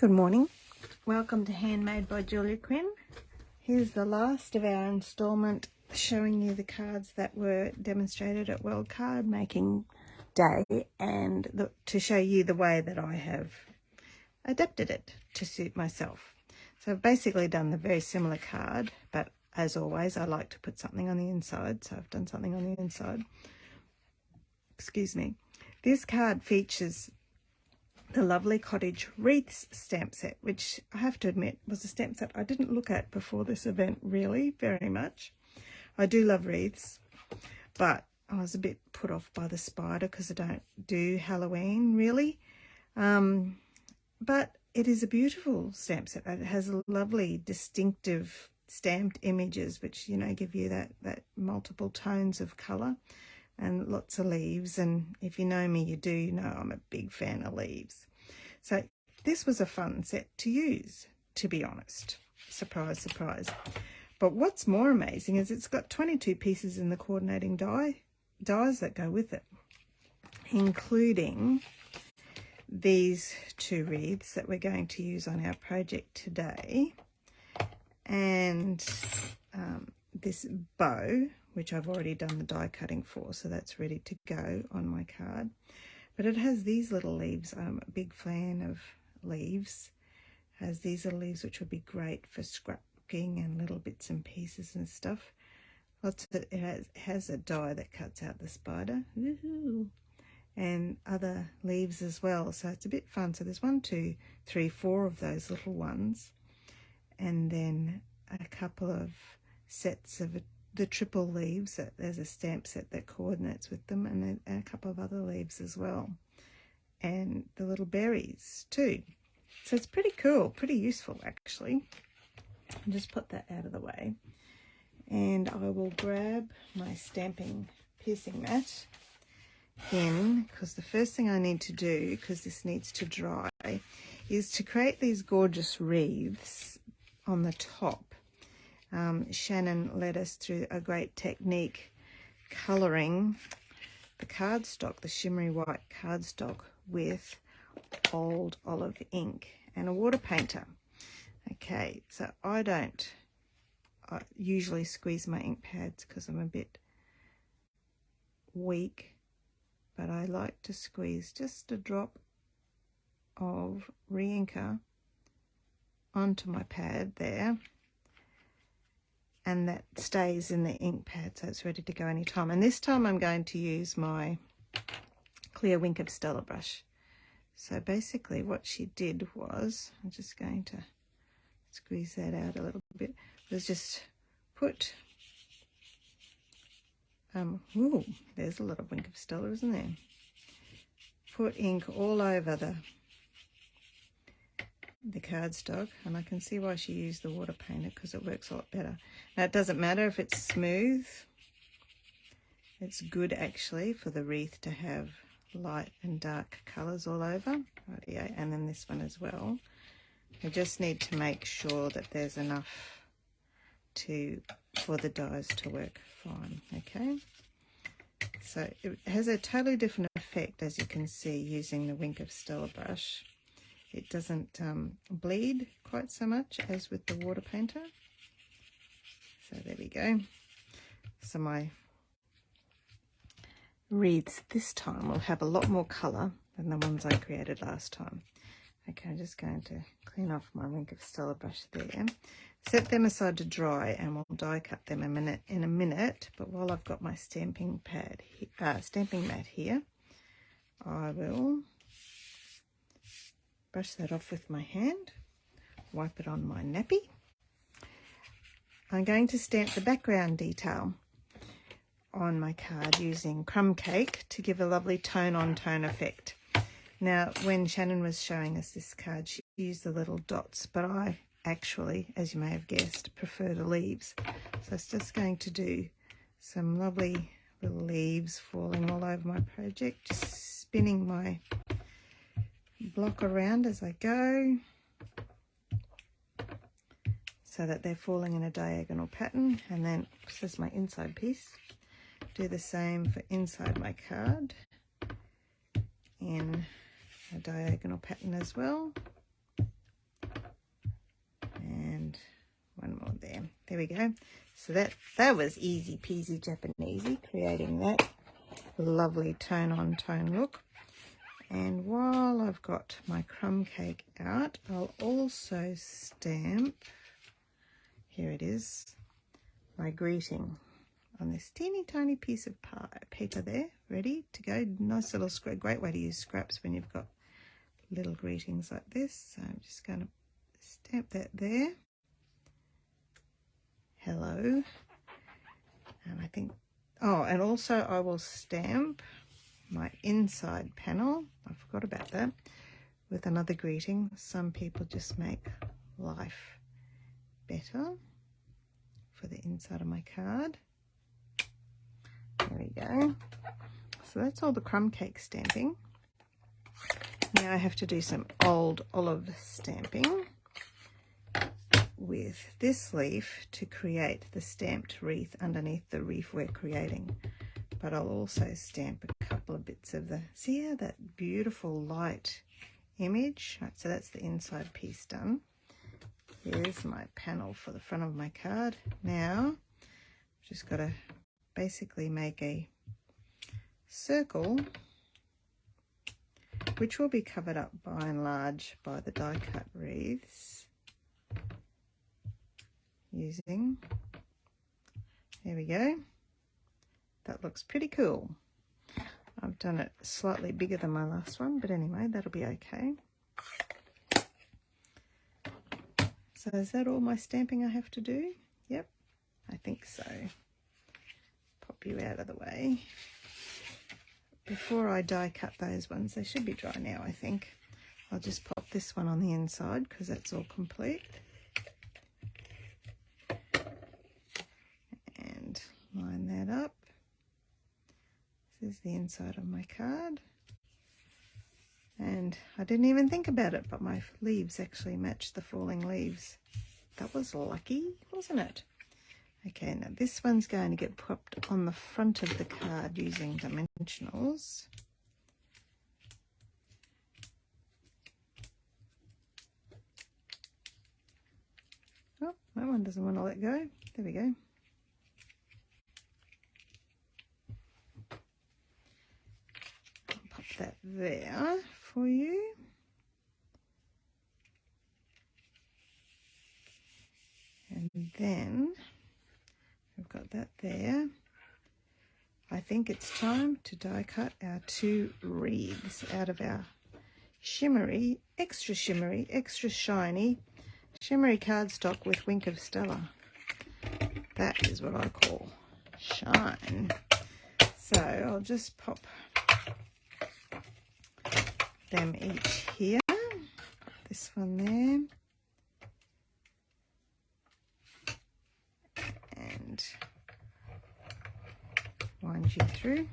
Good morning. Welcome to Handmade by Julia Quinn. Here's the last of our instalment showing you the cards that were demonstrated at World Card Making Day and to show you the way that I have adapted it to suit myself. So I've basically done the very similar card, but as always I like to put something on the inside, so I've done something on the inside. Excuse me. This card features the lovely Cottage Wreaths stamp set, which I have to admit was a stamp set I didn't look at before this event really very much. I do love wreaths, but I was a bit put off by the spider because I don't do Halloween really. But it is a beautiful stamp set. It has lovely distinctive stamped images which, you know, give you that multiple tones of colour and lots of leaves, and if you know me, you do know I'm a big fan of leaves. So this was a fun set to use, to be honest. Surprise, surprise. But what's more amazing is it's got 22 pieces in the coordinating dies that go with it, including these two wreaths that we're going to use on our project today, and this bow, which I've already done the die cutting for, so that's ready to go on my card. But it has these little leaves. I'm a big fan of leaves. It has these little leaves which would be great for scrapbooking and little bits and pieces and stuff. It has a die that cuts out the spider. Woohoo! And other leaves as well, so it's a bit fun. So there's 1, 2, 3, 4 of those little ones, and then a couple of sets of the triple leaves. There's a stamp set that coordinates with them, and then a couple of other leaves as well, and the little berries too. So it's pretty cool, pretty useful actually. I'll just put that out of the way, and I will grab my stamping piercing mat in, because the first thing I need to do, because this needs to dry, is to create these gorgeous wreaths on the top. Shannon led us through a great technique colouring the cardstock, the shimmery white cardstock, with old olive ink and a water painter. Okay, so I usually squeeze my ink pads because I'm a bit weak, but I like to squeeze just a drop of re-inker onto my pad there, and that stays in the ink pad, so it's ready to go anytime. And this time I'm going to use my clear Wink of Stella brush. So basically what she did was, I'm just going to squeeze that out a little bit, was just put, ooh, there's a lot of Wink of Stella, isn't there? Put ink all over the cardstock, and I can see why she used the water painter, because it works a lot better. Now it doesn't matter if it's smooth, it's good actually for the wreath to have light and dark colours all over. Right, yeah, and then this one as well. I just need to make sure that there's enough for the dies to work fine. Okay, so it has a totally different effect, as you can see, using the Wink of Stella brush. It doesn't bleed quite so much as with the water painter. So there we go. So my wreaths this time will have a lot more colour than the ones I created last time. Okay, I'm just going to clean off my Wink of Stella brush there. Set them aside to dry, and we'll die cut them in a minute. But while I've got my stamping mat here, I will brush that off with my hand, wipe it on my nappy. I'm going to stamp the background detail on my card using crumb cake to give a lovely tone-on-tone effect. Now, when Shannon was showing us this card, she used the little dots, but I actually, as you may have guessed, prefer the leaves. So it's just going to do some lovely little leaves falling all over my project, just spinning my block around as I go, so that they're falling in a diagonal pattern. And then this is my inside piece. Do the same for inside my card in a diagonal pattern as well. There we go. So that was easy peasy Japanesey, creating that lovely tone on tone look. And while I've got my crumb cake out, I'll also stamp, here it is, my greeting on this teeny tiny piece of paper there, ready to go. Nice little scrap, great way to use scraps when you've got little greetings like this. So I'm just going to stamp that there. Hello. And I think, oh, and also I will stamp my inside panel, I forgot about that, with another greeting. Some people just make life better for the inside of my card. There we go. So that's all the crumb cake stamping. Now I have to do some old olive stamping with this leaf to create the stamped wreath underneath the wreath we're creating. But I'll also stamp a couple of bits of the, see how that beautiful light image? Right, so that's the inside piece done. Here's my panel for the front of my card. Now, I've just got to basically make a circle, which will be covered up by and large by the die cut wreaths. Using, there we go. That looks pretty cool. I've done it slightly bigger than my last one, but anyway, that'll be okay. So is that all my stamping I have to do? Yep, I think so. Pop you out of the way. Before I die cut those ones, they should be dry now, I think. I'll just pop this one on the inside because that's all complete. And line that up. This is the inside of my card. And I didn't even think about it, but my leaves actually match the falling leaves. That was lucky, wasn't it? Okay, now this one's going to get popped on the front of the card using dimensionals. Oh, that one doesn't want to let go. There we go. I'll pop that there for you. And then we've got that there. I think it's time to die cut our 2 wreaths out of our shimmery, extra shimmery, extra shiny, shimmery cardstock with Wink of Stella. That is what I call shine. So I'll just pop them each here. This one there. And wind you through.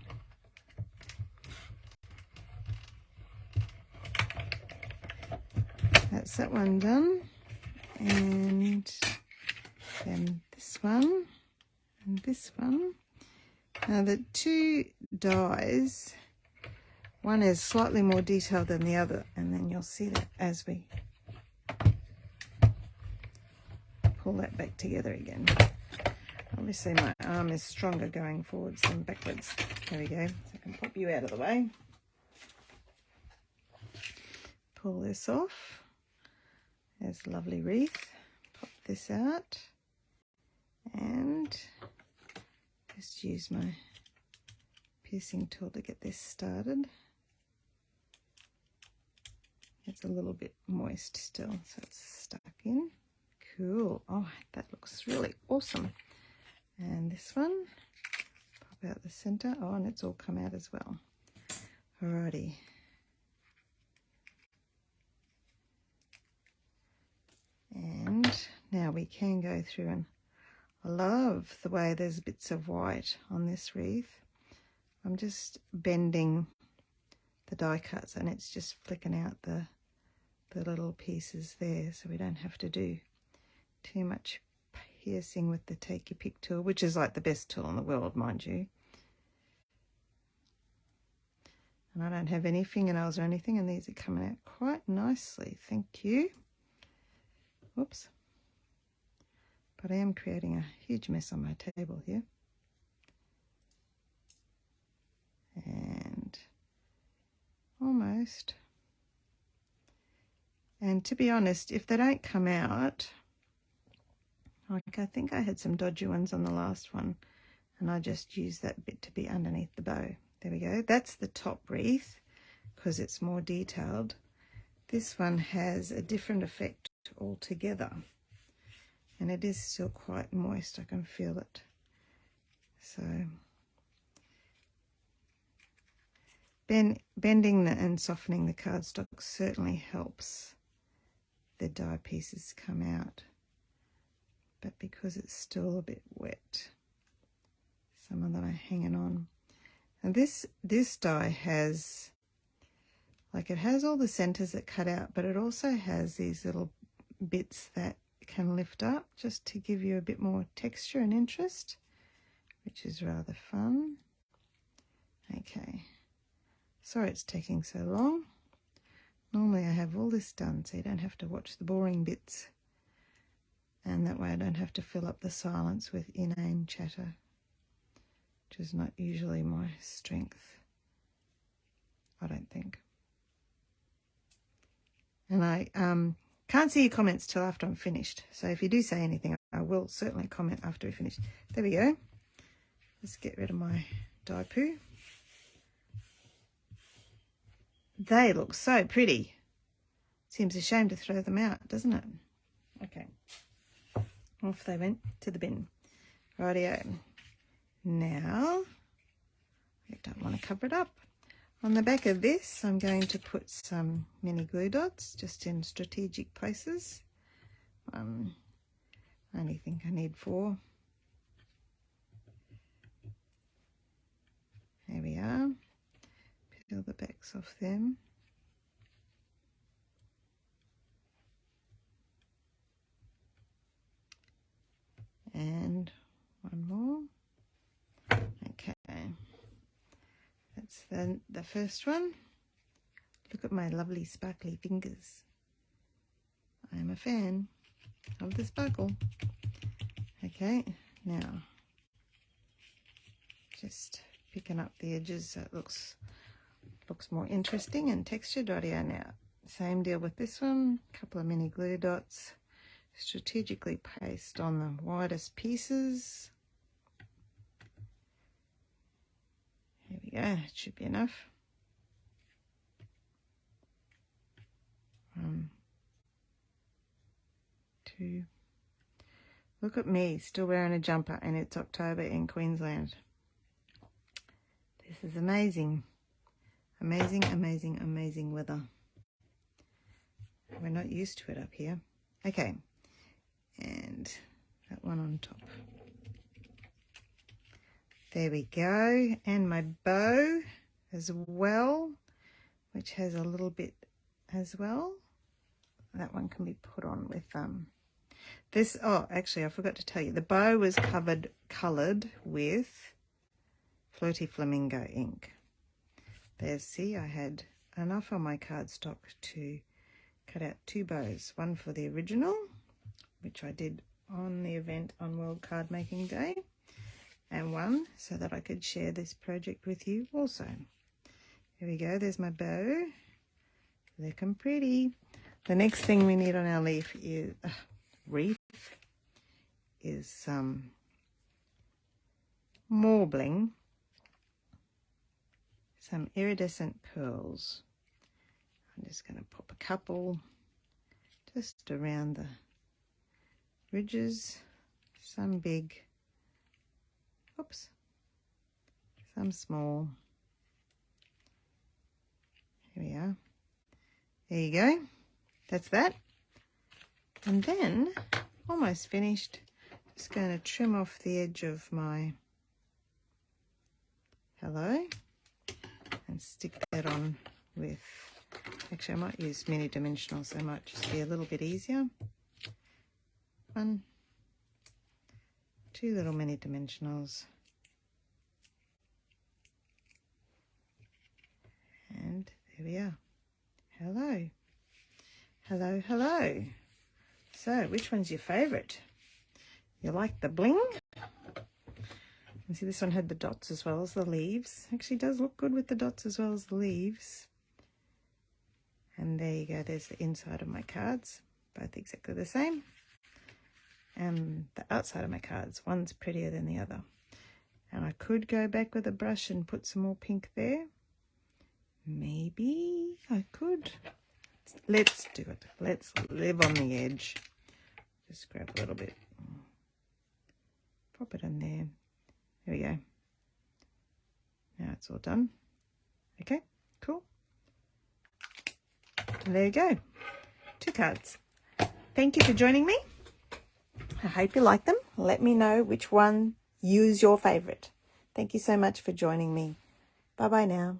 That's that one done. And then this one and this one. Now the 2 dies, one is slightly more detailed than the other, and then you'll see that as we pull that back together again. Obviously my arm is stronger going forwards than backwards. There we go. So I can pop you out of the way. Pull this off. There's a lovely wreath. Pop this out. And just use my piercing tool to get this started. It's a little bit moist still, so it's stuck in. Cool. Oh, that looks really awesome. And this one, pop out the center. Oh, and it's all come out as well. Alrighty. And now we can go through, and I love the way there's bits of white on this wreath. I'm just bending the die cuts and it's just flicking out the little pieces there, so we don't have to do too much piercing with the take your pick tool, which is like the best tool in the world, mind you. And I don't have any fingernails or anything, and these are coming out quite nicely, thank you. Whoops. but I am creating a huge mess on my table here. And almost. And to be honest, if they don't come out, like I think I had some dodgy ones on the last one, and I just used that bit to be underneath the bow. There we go. That's the top wreath because it's more detailed. This one has a different effect altogether, and it is still quite moist. I can feel it. So bending and softening the cardstock certainly helps the die pieces come out, but because it's still a bit wet, some of them are hanging on. And this die has, like, it has all the centers that cut out, but it also has these little bits that can lift up just to give you a bit more texture and interest, which is rather fun. Okay, sorry it's taking so long. Normally I have all this done so you don't have to watch the boring bits, and that way I don't have to fill up the silence with inane chatter, which is not usually my strength, I don't think. And I can't see your comments till after I'm finished, so if you do say anything I will certainly comment after we finish. There we go. Let's get rid of my die poo. They look so pretty. Seems a shame to throw them out, doesn't it? Okay. Off they went to the bin. Rightio. Now, I don't want to cover it up. On the back of this, I'm going to put some mini glue dots just in strategic places. I only think I need 4. There we are. Peel the backs off them. And one more. Okay. That's the first one. Look at my lovely sparkly fingers. I am a fan of the sparkle. Okay, now just picking up the edges so it looks more interesting and textured. Audio now. Same deal with this one. A couple of mini glue dots, strategically placed on the widest pieces. Here we go. It should be enough. 1, 2. Look at me, still wearing a jumper, and it's October in Queensland. This is amazing. Amazing, amazing, amazing weather. We're not used to it up here. Okay, and that one on top. There we go. And my bow as well, which has a little bit as well. That one can be put on with this. Oh, actually, I forgot to tell you, the bow was coloured with Floaty Flamingo ink. There's, see, I had enough on my cardstock to cut out 2 bows. One for the original, which I did on the event on World Card Making Day, and one so that I could share this project with you also. Here we go. There's my bow. Looking pretty. The next thing we need on our leaf is wreath is some marbling, some iridescent pearls. I'm just going to pop a couple just around the ridges, some big, oops, some small. Here we are. There you go. That's that. And then, almost finished, just going to trim off the edge of my hello and stick that on with, actually I might use mini dimensional, so it might just be a little bit easier. 1, 2 little mini dimensionals. And there we are. Hello. Hello, hello. So, which one's your favourite? you like the bling. You see this one had the dots as well as the leaves. Actually does look good with the dots as well as the leaves. And there you go, there's the inside of my cards, both exactly the same. And the outside of my cards, one's prettier than the other. And I could go back with a brush and put some more pink there. Maybe I could. Let's do it. Let's live on the edge. Just grab a little bit. Pop it in there. There we go. Now it's all done. Okay, cool. And there you go. 2 cards. Thank you for joining me. I hope you like them. Let me know which one is your favorite. Thank you so much for joining me. Bye-bye now.